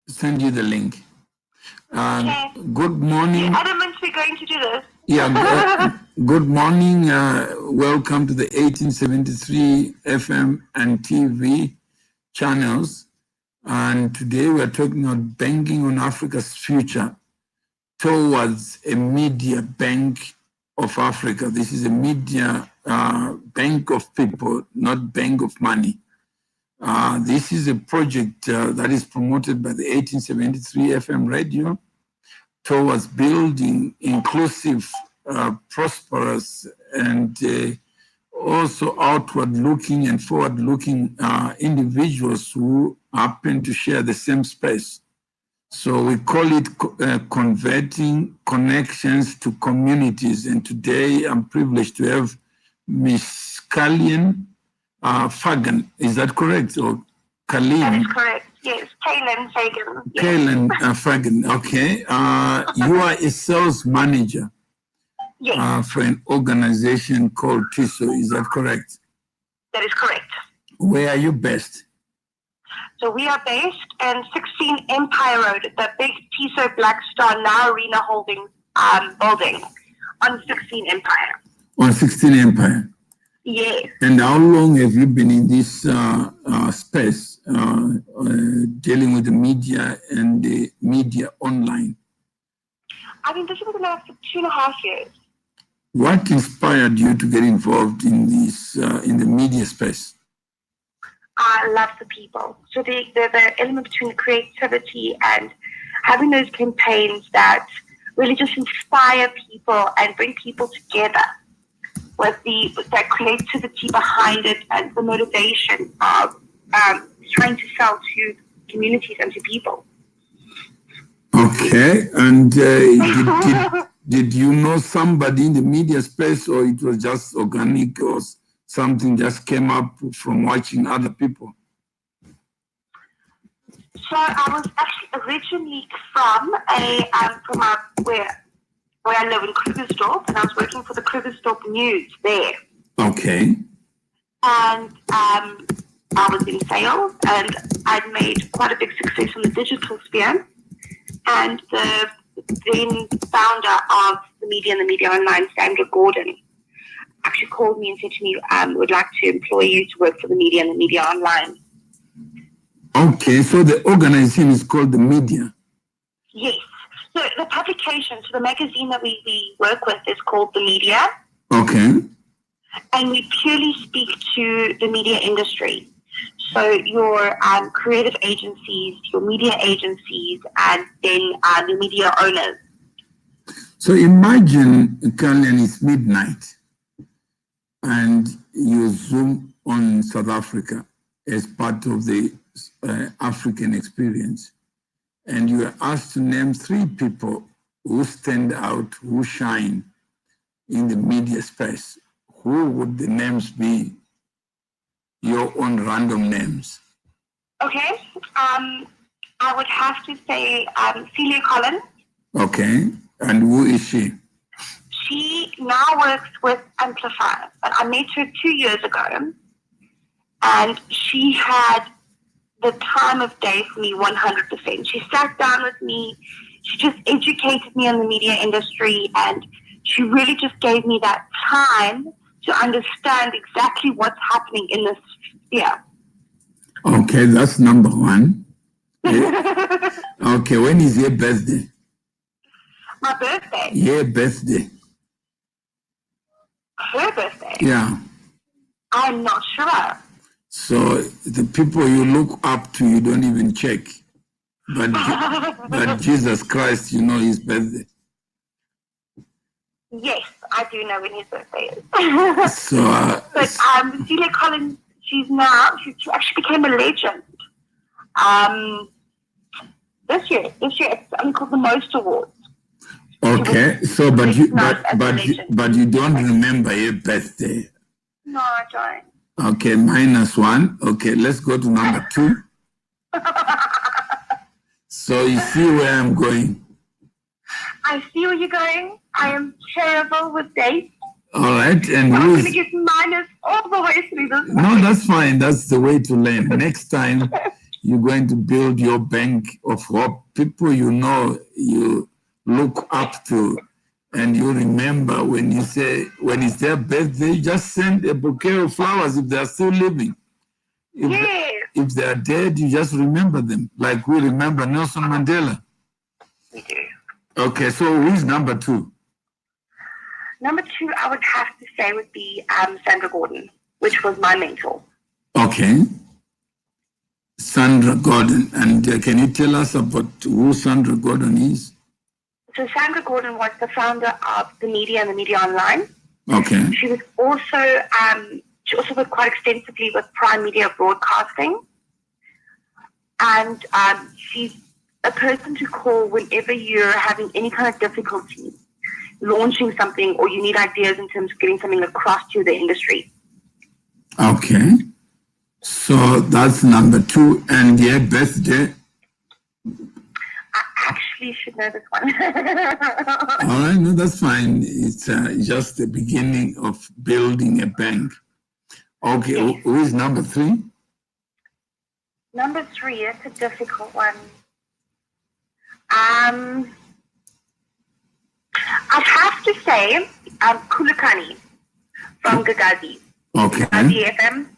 send you the link. Okay. Good morning. You're adamant we're going to do this. Yeah, good morning. Welcome to the 1873 FM and TV channels. And today we're talking about banking on Africa's future towards a media bank of Africa. This is a media bank of people, not bank of money. This is a project that is promoted by the 1873 FM radio towards building inclusive, prosperous, and also outward-looking and forward-looking individuals who happen to share the same space. So we call it converting connections to communities. And today I'm privileged to have Miss Kalyn Fagan. Is that correct? Or Kalyn? That is correct. Yes, Kalyn Fagan. Yes. Kalyn Fagan. Okay. You are a sales manager for an organization called Tiso. Is that correct? That is correct. Where are you based? So we are based in 16 Empire Road, the big Tiso Blackstar now Arena Holdings building on 16 Empire. On 16 Empire? Yes. And how long have you been in this space, dealing with the media and the media online? I've been doing it now for 2.5 years. What inspired you to get involved in this, in the media space? I love the people. So the element between creativity and having those campaigns that really just inspire people and bring people together with that creativity behind it and the motivation of trying to sell to communities and to people. Okay. And did you know somebody in the media space, or it was just organic, or something just came up from watching other people? So I was actually originally from where I live in Krugersdorp, and I was working for the Krugersdorp News there. Okay. And I was in sales, and I'd made quite a big success in the digital sphere. And the then founder of the media and the media online, Sandra Gordon, actually called me and said to me, would like to employ you to work for the media and the media online. Okay, so the organization is called the media. Yes. So the publication, so the magazine that we work with is called The Media. Okay. And we purely speak to the media industry. So your creative agencies, your media agencies, and then the media owners. So imagine, Kalyn, it's midnight, and you Zoom on South Africa as part of the African experience, and you are asked to name 3 people who stand out, who shine in the media space. Who would the names be? Your own random names. Okay. I would have to say Celia Kalyn. Okay. And who is she? She now works with Amplify. But I met her 2 years ago, and she had the time of day for me 100%. She sat down with me. She just educated me on the media industry, and she really just gave me that time to understand exactly what's happening in this sphere. Okay, that's number 1. Okay, when is your birthday? My birthday? Your birthday. Her birthday? Yeah. I'm not sure. So the people you look up to, you don't even check. But Jesus Christ, you know his birthday. Yes, I do know when his birthday is. So, but Celia Kalyn, she actually became a legend. This year it's something called the Most Awards. Okay, so but you don't remember your birthday. No, I don't. Okay, -1. Okay, let's go to number 2. So you see where I'm going. I see where you're going. I am terrible with dates. All right, and I'm going to get minus all the way through this. No, that's fine. That's the way to learn. Next time, you're going to build your bank of hope, people you know, you look up to, and you remember when you say, when it's their birthday, you just send a bouquet of flowers if they're still living. If they are dead, you just remember them, like we remember Nelson Mandela. We do. Okay, so who's number 2? Number 2, I would have to say would be Sandra Gordon, which was my mentor. Okay. Sandra Gordon. And can you tell us about who Sandra Gordon is? So Sandra Gordon was the founder of the media and the media online. Okay. She was also she also worked quite extensively with Prime Media Broadcasting, and she's a person to call whenever you're having any kind of difficulty launching something or you need ideas in terms of getting something across to the industry. Okay. So that's number 2, and your birthday. I actually should know this one. All right, no, that's fine. It's just the beginning of building a bank. Okay, yes. Who is number 3? Number 3, that's a difficult one. I'd have to say Kulakani from Gagazi. Okay. Gagazi FM.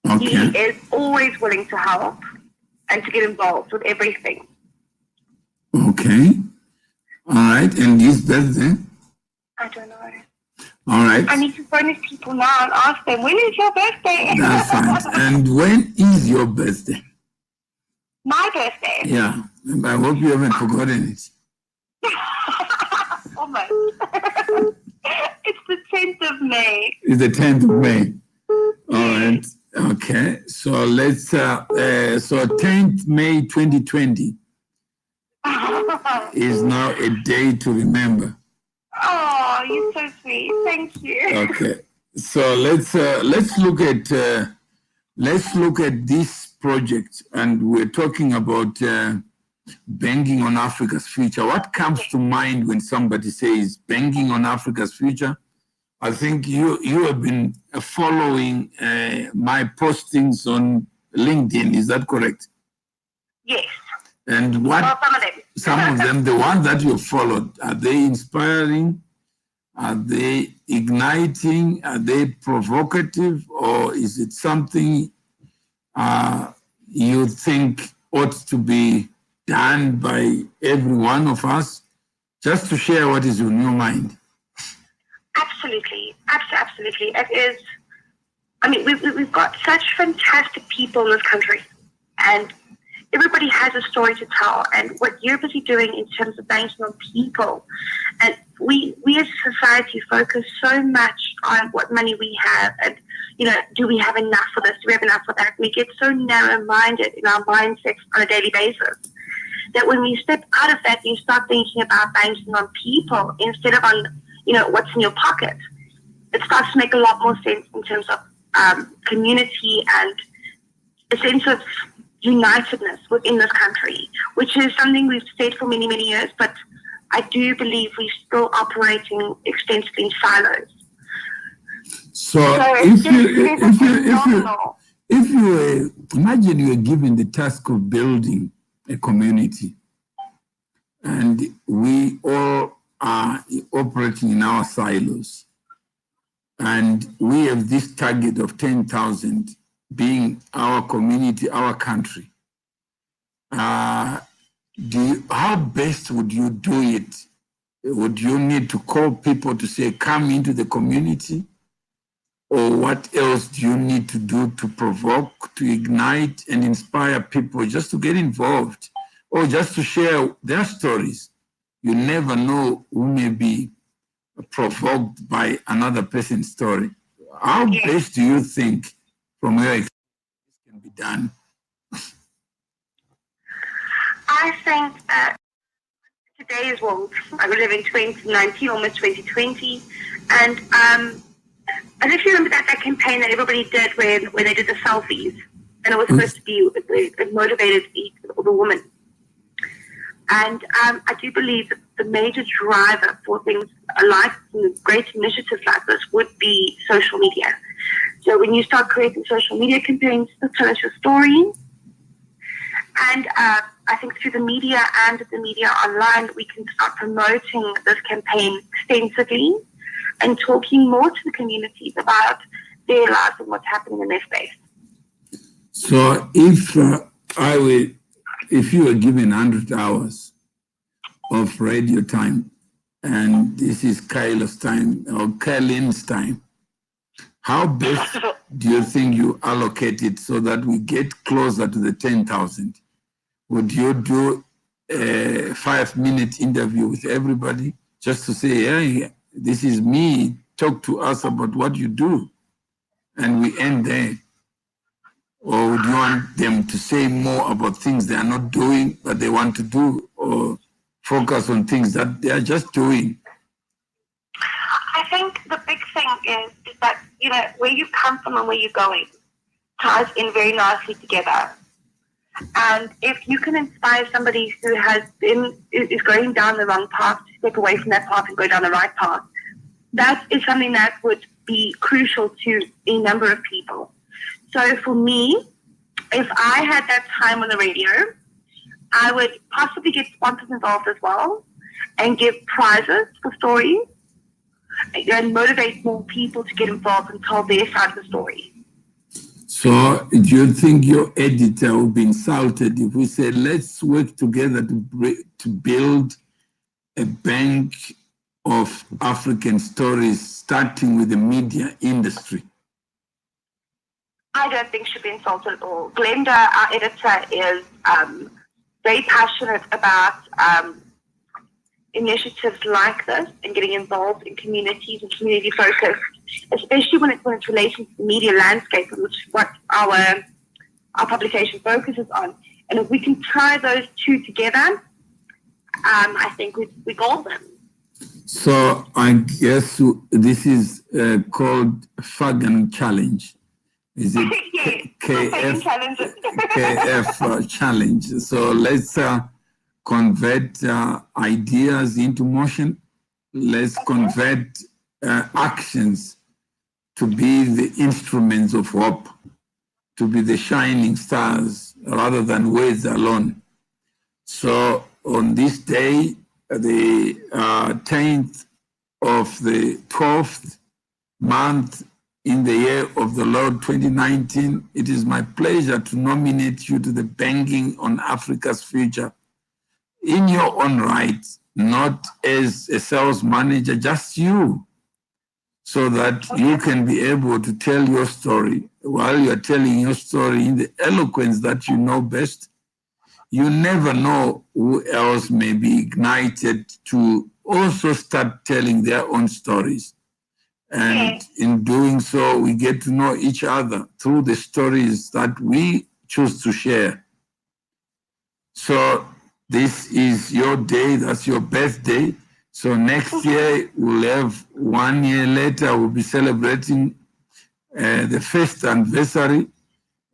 Okay. He is always willing to help and to get involved with everything. Okay. All right. And his birthday? I don't know. All right. I need to phone these people now and ask them, when is your birthday? That's fine. And when is your birthday? My birthday? Yeah. I hope you haven't forgotten it. Almost. It's the 10th of May. It's the 10th of May. All right. Okay. So let's, so 10th May 2020 is now a day to remember. Oh, you're so sweet. Thank you. Okay. So let's look at this project, and we're talking about banking on Africa's future. What comes to mind when somebody says banking on Africa's future? I think you have been following my postings on LinkedIn. Is that correct? Yes. And what? Well, some of them. Some of them, the ones that you followed, are they inspiring? Are they igniting? Are they provocative? Or is it something you think ought to be done by every one of us? Just to share what is on your mind. Absolutely. Absolutely. It is. I mean, we've got such fantastic people in this country, and everybody has a story to tell. And what you're busy doing in terms of banking on people, and we as a society focus so much on what money we have, and do we have enough for this? Do we have enough for that? We get so narrow-minded in our mindsets on a daily basis that when we step out of that, you start thinking about banking on people instead of on what's in your pocket. It starts to make a lot more sense in terms of community and a sense of unitedness within this country, which is something we've said for many, many years, but I do believe we're still operating extensively in silos. So if you imagine you are given the task of building a community, and we all are operating in our silos, and we have this target of 10,000 being our community, our country. How best would you do it? Would you need to call people to say, come into the community? Or what else do you need to do to provoke, to ignite and inspire people just to get involved or just to share their stories? You never know who may be provoked by another person's story. How best do you think, from your experience, this can be done? I think today's world, I live in 2019, almost 2020, and I don't know if you remember that campaign that everybody did when they did the selfies, and it was supposed to be, it motivated the woman. And I do believe that the major driver for things like great initiatives like this would be social media. So when you start creating social media campaigns to tell us your story, And I think through the media and the media online, we can start promoting this campaign extensively and talking more to the communities about their lives and what's happening in their space. So if if you were given 100 hours of radio time, and this is Kyle's time or Kalyn's time, how best do you think you allocate it so that we get closer to the 10,000? Would you do a 5-minute interview with everybody just to say, hey, this is me, talk to us about what you do, and we end there? Or would you want them to say more about things they are not doing, but they want to do, or focus on things that they are just doing? I think the big thing is that, where you come from and where you're going ties in very nicely together. And if you can inspire somebody who is going down the wrong path to step away from that path and go down the right path, that is something that would be crucial to a number of people. So for me, if I had that time on the radio, I would possibly get sponsors involved as well and give prizes for stories and motivate more people to get involved and tell their side of the story. So do you think your editor would be insulted if we said, let's work together to build a bank of African stories, starting with the media industry? I don't think she'd be insulted at all. Glenda, our editor, is very passionate about initiatives like this and getting involved in communities and community focus, especially when it's relating to the media landscape, which is what our publication focuses on. And if we can tie those two together, I think we golden. So I guess this is called Fagan Challenge. Is it yes, KF challenge? So let's convert ideas into motion. Let's convert actions to be the instruments of hope, to be the shining stars rather than words alone. So on this day, the 10th of the 12th month in the year of the Lord 2019, it is my pleasure to nominate you to the Banking on Africa's Future in your own right, not as a sales manager, just you, so that you can be able to tell your story. While you're telling your story in the eloquence that you know best, you never know who else may be ignited to also start telling their own stories. And in doing so, we get to know each other through the stories that we choose to share. So this is your day, that's your birthday. So next year, we'll have 1 year later, we'll be celebrating the first anniversary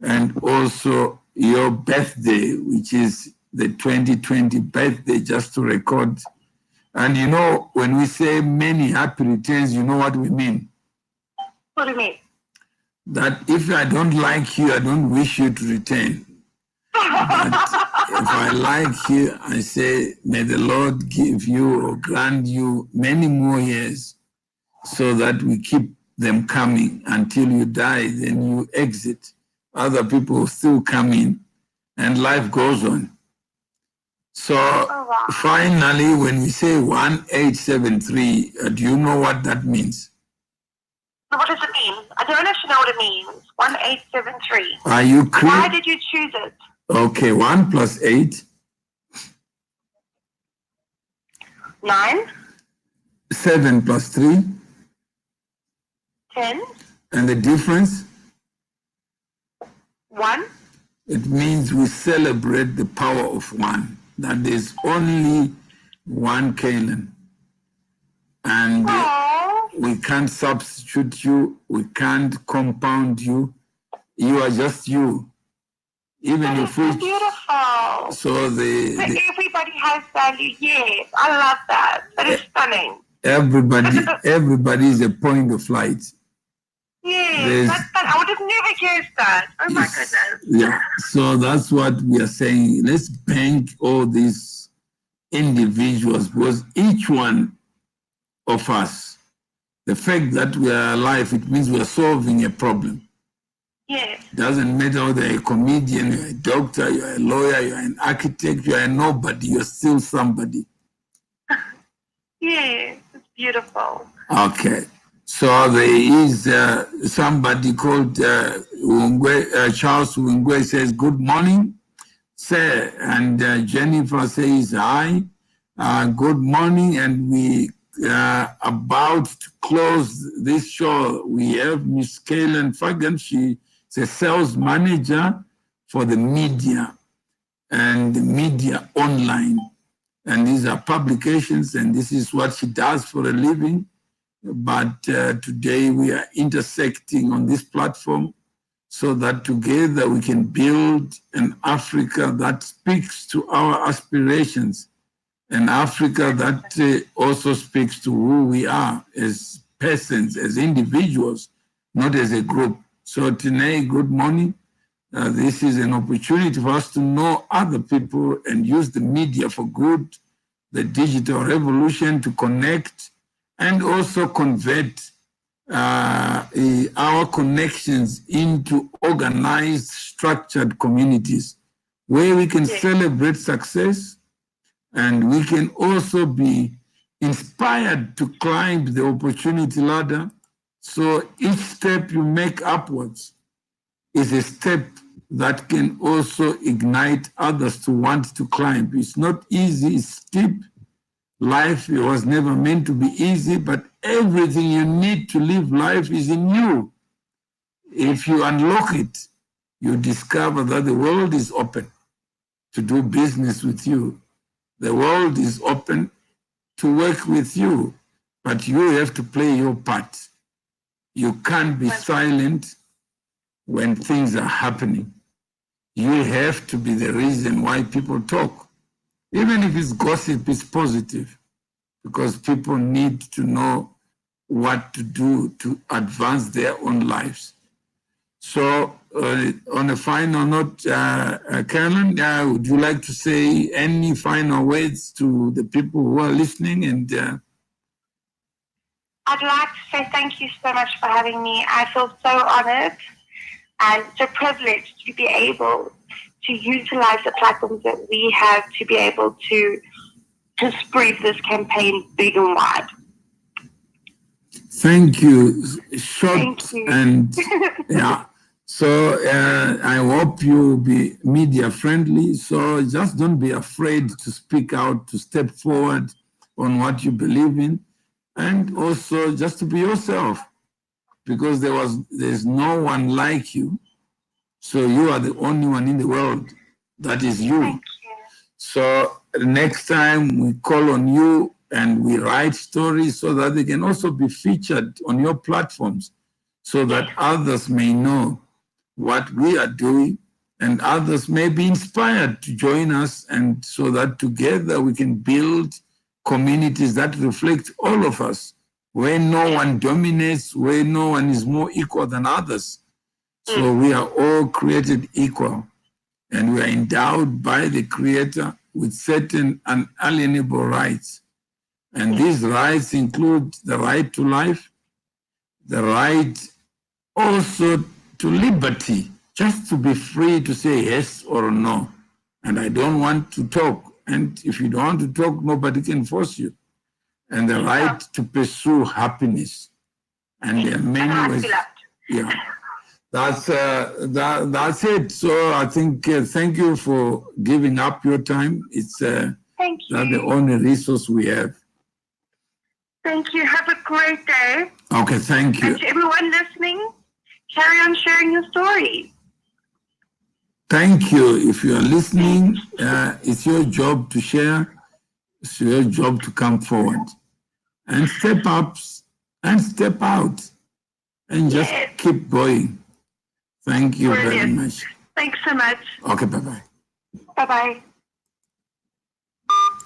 and also your birthday, which is the 2020 birthday, just to record. And when we say many happy returns, you know what we mean? What do you mean? That if I don't like you, I don't wish you to return. But if I like you, I say, may the Lord give you or grant you many more years so that we keep them coming until you die, then you exit. Other people still come in and life goes on. So finally, when we say 1873, do you know what that means? What does it mean? I don't actually know what it means. 1873. Are you Why did you choose it? Okay, 1 plus 8. 9. 7 plus 3. 10. And the difference? 1. It means we celebrate the power of one. That there's only one Kalyn. And we can't substitute you. We can't compound you. You are just you. Even if we... beautiful. So everybody has value. Yes, I love that. That is stunning. Everybody is a point of light. Yes, I would have never guessed that. Oh my goodness. Yeah, so that's what we are saying. Let's bank all these individuals because each one of us, the fact that we are alive, it means we are solving a problem. Yes. Doesn't matter whether you're a comedian, you're a doctor, you're a lawyer, you're an architect, you're a nobody, you're still somebody. Yes, it's beautiful. Okay. So there is somebody called Charles Wungwe says, good morning, sir. And Jennifer says, hi, good morning. And we are about to close this show. We have Miss Kalyn Fagan. She's a sales manager for the media and the media online. And these are publications, and this is what she does for a living. But today we are intersecting on this platform so that together we can build an Africa that speaks to our aspirations, an Africa that also speaks to who we are as persons, as individuals, not as a group. So today, good morning. This is an opportunity for us to know other people and use the media for good, the digital revolution to connect, and also convert our connections into organized, structured communities where we can celebrate success and we can also be inspired to climb the opportunity ladder. So each step you make upwards is a step that can also ignite others to want to climb. It's not easy, it's steep. Life was never meant to be easy, but everything you need to live life is in you. If you unlock it, you discover that the world is open to do business with you. The world is open to work with you, but you have to play your part. You can't be silent when things are happening. You have to be the reason why people talk. Even if it's gossip, it's positive because people need to know what to do to advance their own lives. So on a final note, Kalyn, would you like to say any final words to the people who are listening? And I'd like to say thank you so much for having me. I feel so honored and so privileged to be able to utilize the platforms that we have to be able to spread this campaign big and wide. Thank you. Short Thank you. And yeah. So I hope you'll be media friendly. So just don't be afraid to speak out, to step forward on what you believe in, and also just to be yourself, because there's no one like you. So you are the only one in the world that is you. Thank you. So next time we call on you and we write stories so that they can also be featured on your platforms so that others may know what we are doing and others may be inspired to join us, and so that together we can build communities that reflect all of us, where no one dominates, where no one is more equal than others. So we are all created equal, and we are endowed by the Creator with certain unalienable rights. And these rights include the right to life, the right also to liberty, just to be free to say yes or no. And I don't want to talk. And if you don't want to talk, nobody can force you. And the right to pursue happiness. And there are many ways. Yeah. That's it. So I think thank you for giving up your time. It's Thank you. That's the only resource we have. Thank you. Have a great day. Okay, thank you. And to everyone listening, carry on sharing your story. Thank you. If you are listening, it's your job to share. It's your job to come forward and step up and step out and just keep going. Thank you very much. Thanks so much. Okay, bye-bye. Bye-bye.